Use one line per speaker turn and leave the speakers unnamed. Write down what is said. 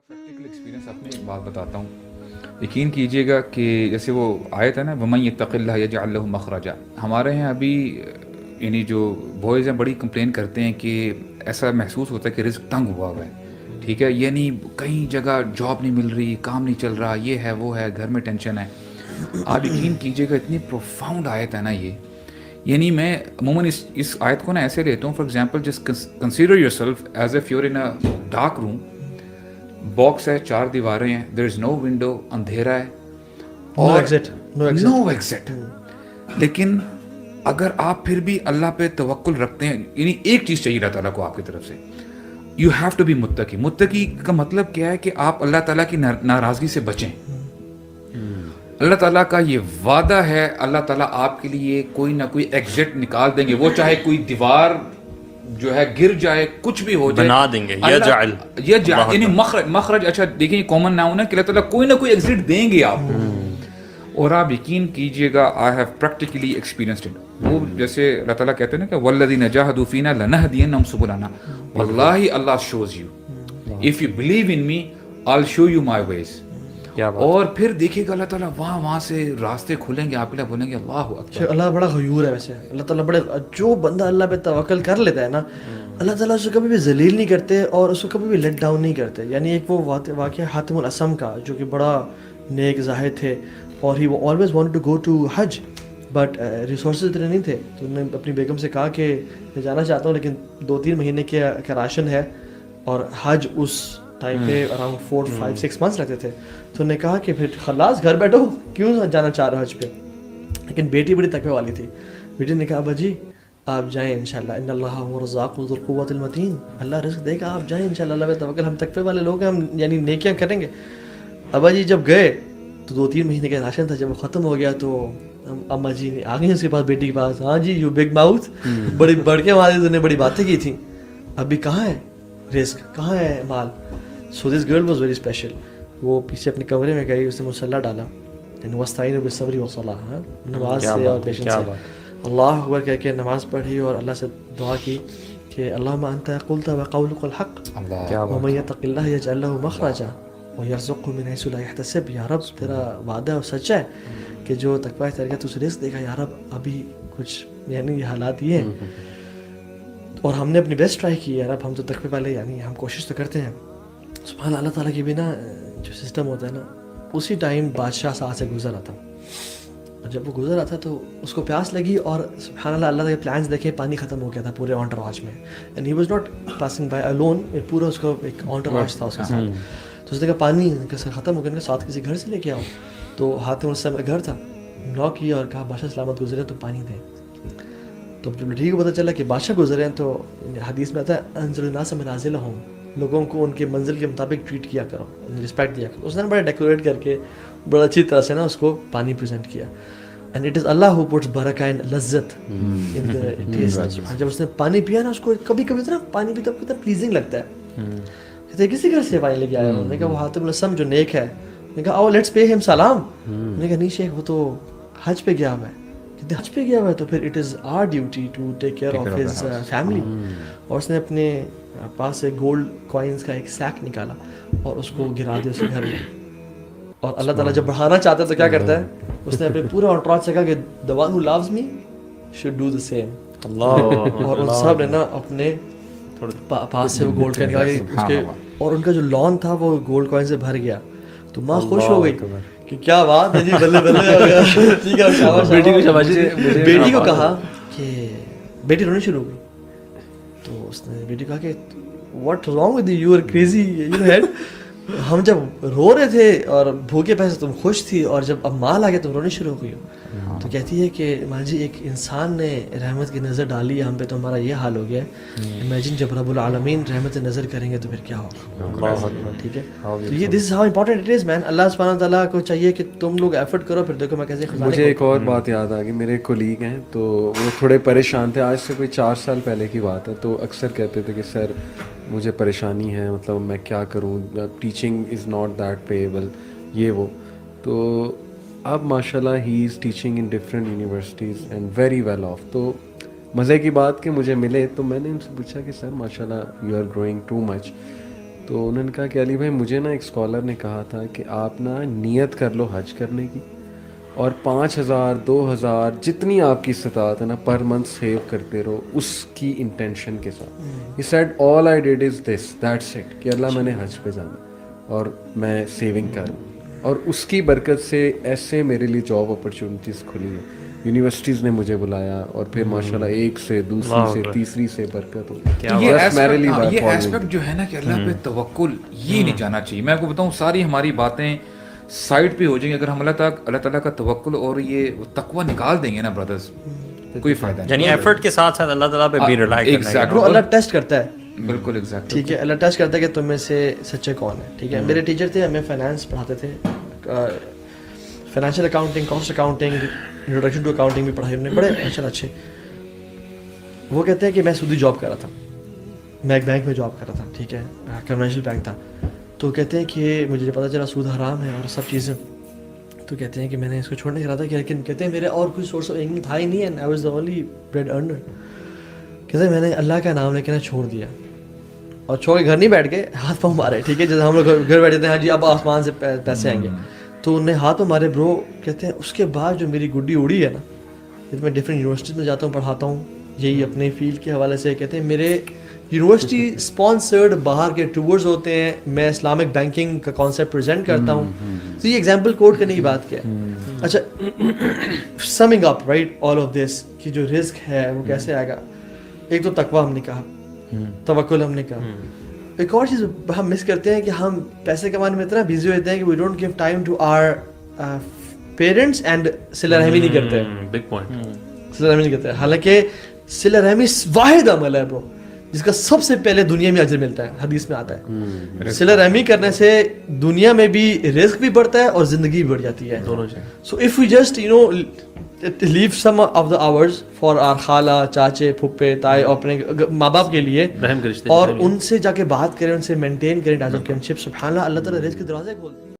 Practical experience آپ میں ایک بات بتاتا ہوں، یقین کیجیے گا کہ جیسے وہ آیت ہے نا وَمَن يَتَّقِ اللَّهَ يَجْعَل لَهُ مَخْرَجًا، ہمارے یہاں ابھی یعنی جو بوائز ہیں بڑی کمپلین کرتے ہیں کہ ایسا محسوس ہوتا ہے کہ رزق تنگ ہوا ہوا ہے، ٹھیک ہے، یعنی کہیں جگہ جاب نہیں مل رہی، کام نہیں چل رہا، یہ ہے وہ ہے، گھر میں ٹینشن ہے. آپ یقین کیجیے گا اتنی پروفاؤنڈ آیت ہے نا یہ، یعنی میں عموماً اس آیت کو نا ایسے لیتا ہوں. For example just consider your self as if your in a dark room, box ہے، 4 دیواریں ہیں، دیر از نو ونڈو، اندھیرا ہے اور نو ایگزٹ. لیکن اگر آپ پھر بھی اللہ پہ توکل رکھتے ہیں، یعنی ایک چیز چاہیے اللہ تعالیٰ کو آپ کی طرف سے، یو ہیو ٹو بی متقی. متقی کا مطلب کیا ہے کہ آپ اللہ تعالیٰ کی ناراضگی سے بچیں. اللہ تعالیٰ کا یہ وعدہ ہے، اللہ تعالیٰ آپ کے لیے کوئی نہ کوئی ایگزٹ نکال دیں گے، وہ چاہے کوئی دیوار جو ہے گر جائے، کچھ بھی ہو جائے،
بنا دیں گے. یجعل
یعنی مخرج. اچھا دیکھیں کامن ناؤن ہے کہ اللہ تعالیٰ کوئی نہ کوئی ایگزٹ دیں گے آپ کو. اور آپ یقین کیجئے گا I have practically experienced it. وہ جیسے اللہ تعالیٰ کہتے ہیں نا کہ والذین جاہدوا فینا لنہدینہم سبلنا، واللہ اللہ shows you, if you believe in me I will show you my ways. اور پھر دیکھیے گا اللہ تعالیٰ وہاں سے راستے کھلیں گے، آپ کے لیے بولیں گے اللہ اکبر.
اللہ بڑا غیور ہے. ویسے اللہ تعالیٰ بڑے، جو بندہ اللہ پہ توکل کر لیتا ہے نا، اللہ تعالیٰ اسے کبھی بھی ذلیل نہیں کرتے اور اس کو کبھی بھی لیٹ ڈاؤن نہیں کرتے. یعنی ایک وہ واقعہ حاتم الاسم کا، جو کہ بڑا نیک زاہد تھے اور he always wanted to go to Hajj, but resources اتنے نہیں تھے. تو انہوں نے اپنی بیگم سے کہا کہ میں جانا چاہتا ہوں لیکن 2-3 مہینے کا راشن ہے، اور حج اس ٹائم پہ اراؤنڈ 4-5-6 months لگتے تھے. تو انہوں نے کہا کہ پھر خلاص گھر بیٹھو، کیوں جانا چاہ رہے ہو حج پہ. لیکن بیٹی بڑی تقوی والی تھی. بیٹی نے کہا ابا جی آپ جائیں انشاءاللہ، ان اللہ هو الرزاق ذو القوۃ المتین، اللہ رزق دے گا، آپ جائیں انشاءاللہ، اللہ پہ توکل، ہم تقوی والے لوگ ہیں، ہم یعنی نیکیاں کریں گے. ابا جی جب گئے تو 2-3 مہینے کا راشن تھا، جب وہ ختم ہو گیا تو اما جی آ گئی اس کے پاس، بیٹی کے پاس. ہاں جی یو بگ ماؤتھ، بڑی بڑھ کے ہمارے نے بڑی باتیں کی تھیں، ابھی کہاں ہے رزق، کہاں ہے مال. So this girl was very special. وہ پیچھے اپنے کمرے میں گئی، اس نے مصلی ڈالا، وَاسْتَعِينُوا بِالصَّبْرِ وَالصَّلَاةِ، نماز سے اور پیشنس سے اللہ اکبر کہہ کے نماز پڑھی اور اللہ سے دعا کی کہ اللہم انت قلت وقولک الحق ومن یتق اللہ یجعل لہ مخرجا ویرزقہ من حیث لا یحتسب. یا رب تیرا وعدہ سچا ہے کہ جو تقوی اختیار کیا تو اسے رزق دے گا. یا رب ابھی کچھ یعنی یہ حالات یہ ہیں اور ہم نے اپنی بیسٹ ٹرائی کی. یا رب ہم تو تقوی والے، یعنی ہم کوشش تو کرتے ہیں. سبحان اللہ تعالیٰ کی بھی نا جو سسٹم ہوتا ہے نا، اسی ٹائم بادشاہ ساتھ سے گزر رہا تھا، اور جب وہ گزر رہا تھا تو اس کو پیاس لگی، اور سبحان اللہ اللہ کے پلانز دیکھے، پانی ختم ہو گیا تھا پورے انٹراج میں. And he was not passing by alone, پورا اس کو ایک انٹراج تھا اس کے ساتھ. تو اس نے کہا پانی ختم ہو گیا، ساتھ کسی گھر سے لے کے آؤ. تو حاتم الاسم کا گھر تھا، ناک کیا اور کہا بادشاہ سلامت گزرے تو پانی دیں. تو جب لڑکی کو پتہ چلا کہ بادشاہ گزرے ہیں تو حدیث میں آتا ہے انزل الناس منازلہم، لوگوں کو ان کے منزل کے مطابق ٹریٹ کیا کرو، رسپیکٹ دیا کرو. اس نے بڑا ڈیکوریٹ کر کے بڑا اچھی طرح سے نا اس کو پانی پریزنٹ کیا. اینڈ اٹ از اللہ ہو پٹس برکہ اینڈ لذت ان دا ٹیسٹ. جب اس نے پانی پیا نا، اس کو کبھی کبھی تو نا پانی پیتا کتنا پلیزنگ لگتا ہے. کہتے کسی گھر سے پانی لے کے آیا ہوں. نے کہا وہ حاتم الاسم جو نیک ہے. نے کہا او لیٹس پے ہم سلام. نے کہا نہیں شیخ وہ تو حج پہ گیا ہوا ہے. کہتے حج پہ گیا ہوا ہے تو پھر it is our duty to take care of his family. اور اس نے اپنے پاس سے گولڈ کوائنس کا ایک سیک نکالا اور اس کو گرا دیا اس کے گھر میں. اور اللہ تعالیٰ جب بڑھانا چاہتا ہے تو کیا کرتا ہے، اس نے اپنے پورے انٹراج سے کہا کہ the one who loves me should do the same. اور ان سب نے نا اپنے پاس سے وہ گولڈ کا نکالا اس کے، اور ان کا جو لان تھا وہ گولڈ کوائن سے بھر گیا. تو ماں خوش ہو گئی کہ کیا بات ہے جی، بلے بلے ہو گیا. ٹھیک ہے شاباش. بیٹی کو کہا کہ بیٹی رونے شروع ہو گئی. تو اس نے بیٹی کہا کہ what wrong with you, are crazy you head. ہم جب رو رہے تھے اور بھوکے پیسے تم خوش تھی، اور جب اب مال آ گیا تم رونے شروع ہو گئی ہو. تو کہتی ہے کہ ماں جی ایک انسان نے رحمت کی نظر ڈالی ہم پہ تو ہمارا یہ حال ہو گیا. امیجن جب رب العالمین رحمت نظر کریں گے تو پھر کیا ہوگا. ٹھیک ہے، تو یہ this is how important it is man. اللہ سبحانہ تعالیٰ کو چاہیے کہ تم لوگ ایفرٹ کرو. پھر دیکھو میں کیسے
مجھے ایک اور بات یاد آ گئی. میرے کولیگ ہیں تو وہ تھوڑے پریشان تھے، آج سے کوئی 4 سال پہلے کی بات ہے. تو اکثر کہتے تھے کہ سر مجھے پریشانی ہے، مطلب میں کیا کروں، teaching is not that payable, یہ وہ. تو اب ماشاء اللہ ہی is teaching in different universities and very well off. تو مزے کی بات کہ مجھے ملے تو میں نے ان سے پوچھا کہ سر ماشاء اللہ you are growing too much, تو انہوں نے کہا کہ علی بھائی مجھے نا ایک اسکالر نے کہا تھا کہ آپ نا نیت کر لو حج کرنے کی اور 5,000 2,000 جتنی آپ کی استطاعت ہے نا پر منتھ سیو کرتے رہو اس کی انٹینشن کے ساتھ. He said all I did is this, that's it, کہ اللہ میں نے حج پہ جانا اور میں سیونگ کروں. اور اس کی برکت سے ایسے میرے لیے جاب اپرچونیٹیز کھلی ہیں, یونیورسٹیز نے مجھے بلایا اور پھر ماشاءاللہ ایک سے دوسری سے تیسری سے برکت ہو.
یہ ایسپیکٹ جو ہے نا کہ اللہ پہ توکل یہ نہیں جانا چاہیے. میں آپ کو بتاؤں ساری ہماری باتیں سائڈ پہ ہو جائیں گے اگر ہم اللہ تعالیٰ کا توکل اور یہ تقوی نکال دیں گے نا برادرز, کوئی فائدہ نہیں.
یعنی ایفرٹ کے ساتھ ساتھ اللہ تعالیٰ پہ بھی ریلائی کرنا ہے.
اللہ ٹیسٹ کرتا ہے.
بالکل ایگزیکٹ,
ٹھیک ہے, اللہ ٹیسٹ کرتا ہے کہ تم میں سے سچے کون ہیں. ٹھیک ہے, میرے ٹیچر تھے, ہمیں فائنانس پڑھاتے تھے, financial accounting, cost accounting, introduction to accounting بھی پڑھائی انہوں نے, بڑے ماشاءاللہ اچھے. وہ کہتے ہیں کہ میں سودی جاب کر رہا تھا, میں ایک بینک میں جاب کر رہا تھا, ٹھیک ہے, کمرشل بینک تھا. تو کہتے ہیں کہ مجھے پتہ چلا سود حرام ہے اور سب چیزیں, تو کہتے ہیں کہ میں نے اس کو چھوڑنے کا ارادہ کیا, لیکن کہتے ہیں میرے اور کوئی سورس آف انکم تھا ہی نہیں, and I was the only bread earner. کہتے ہیں میں نے اللہ کا نام لے کے چھوڑ دیا اور چھوڑ کے گھر نہیں بیٹھ گئے, ہاتھ پاؤں مارے. ٹھیک ہے, جیسے ہم لوگ گھر بیٹھے تھے, ہاں جی اب آسمان سے پیسے آئیں گے, تو انہوں نے ہاتھ پاؤں مارے برو. کہتے ہیں اس کے بعد جو میری گڈی اڑی ہے نا, میں ڈفرینٹ یونیورسٹیز میں جاتا ہوں, پڑھاتا ہوں, یہی اپنے فیلڈ کے حوالے سے. کہتے ہیں میرے یونیورسٹی اسپانسرڈ باہر کے ٹورز ہوتے ہیں, میں اسلامک بینکنگ کا کانسیپٹ پریزنٹ کرتا ہوں. تو یہ ایگزامپل کوٹ کرنے کی بات کیا ہے. اچھا, سمنگ up right all of this کہ جو رزق ہے وہ کیسے آئے گا. ایک تو تقویٰ ہم نے کہا, توکل ہم نے کہا. ایک اور چیز ہم مس کرتے ہیں کہ ہم پیسے کمانے میں اتنا بزی ہوتے ہیں کہ we don't give time to our parents and صلہ رحمی نہیں کرتے.
بگ پوائنٹ,
صلہ رحمی نہیں کرتے. حالانکہ صلہ رحمی واحد عمل ہے برو جس کا سب سے پہلے دنیا میں اجر ملتا ہے, حدیث میں آتا ہے. صلہ رحمی کرنے سے دنیا میں بھی رزق بھی بڑھتا ہے اور زندگی بھی بڑھ جاتی ہے. So if we just leave some of the hours for our khala, چاچے, پھپھے, تائے, اور اپنے ماں باپ کے لیے, اور ان سے جا کے بات کریں, ان سے مینٹین کریں ٹائز آف فرینڈشپ, سبحان اللہ, اللہ تعالیٰ رزق کے دروازے کھولتے ہیں.